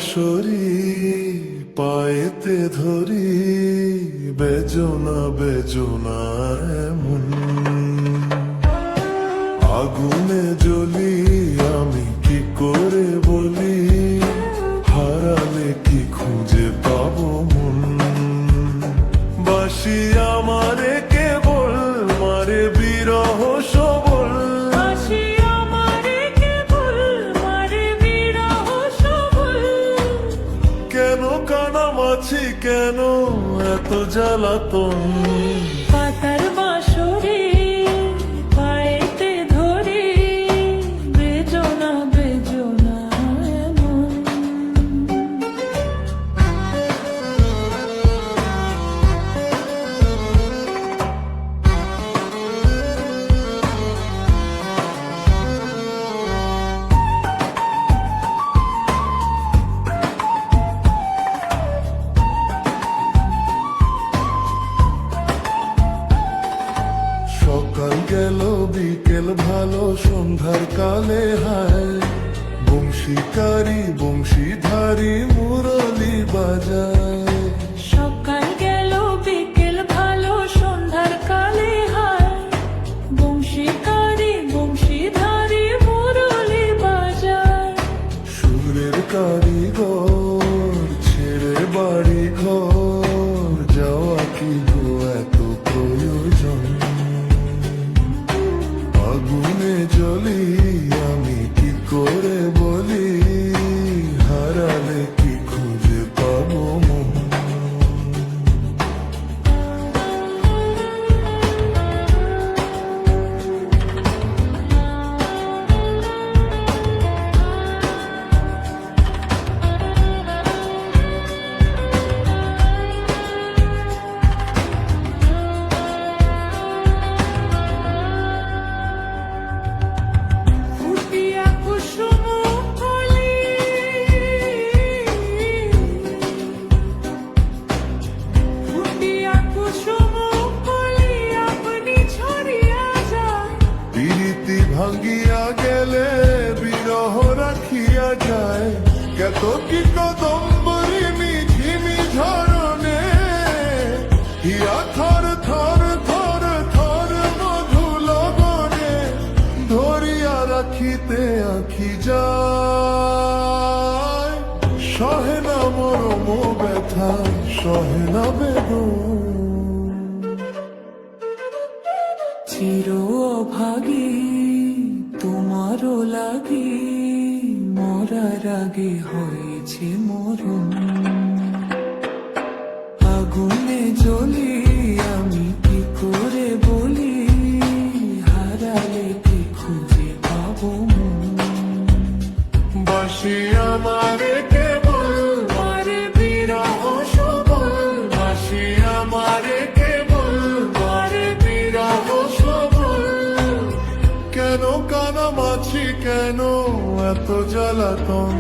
বাঁশরি পায়েতে ধরি, বেজনা বেজনা এমন আগুনে জ্বলি, আমি কি করে বলি, হারালে কি খুঁজে পাবো মন। বাসি আমারে কেবল মারে বিরহ সবল, কেন কানামাছি কেন এত জ্বালাতন। পাতার বাঁশরি পায়েতে ধরি, বেজনা বেজনা এমন। সকাল গেল বিকেল ভালো, সন্ধ্যার কালে হায় বংশীকারী বংশীধারী মুরলি বাজায়। সকাল গেল বিকেল ভালো, সন্ধ্যার কালে হায় বংশীকারী বংশীধারী মুরলি বাজায়। সুরের কারিগর ছেড়ে বাড়ি ঘর, যাওয়া কি গো এত প্রয়োজন। আগুনে জ্বলি, আমি কি করে বলি, হারালে কি খুঁজে পাবো মন। ফুটিয়া কুসুম কলি, ফুটিয়া কুসুম কলি আপনি ছড়িয়া যায়। প্রীতি ভাঙ্গিয়া গেলে বিরহ রাখিয়া যায়, কত কি কদম্বরী মিঝিমি ঝরণে, হিয়া থর থর থর থর মধু লগনে, ধরিয়া রাখিতে আঁখি যায়। সহে না মরম ব্যথা, সহে না বেদন। চির অভাগী তোমারও লাগি, মরার আগে হয়েছে মরণ। আগুনে জ্বলি, আমি কি করে বলি, হারালে কি খুঁজে পাবো মন। বাসি আমারে কেবল মারে বিরহ সবল, বাসি আমারে কেবল মারে বিরহ সবল, কেন কানামাছি কেন এত জ্বালাতন।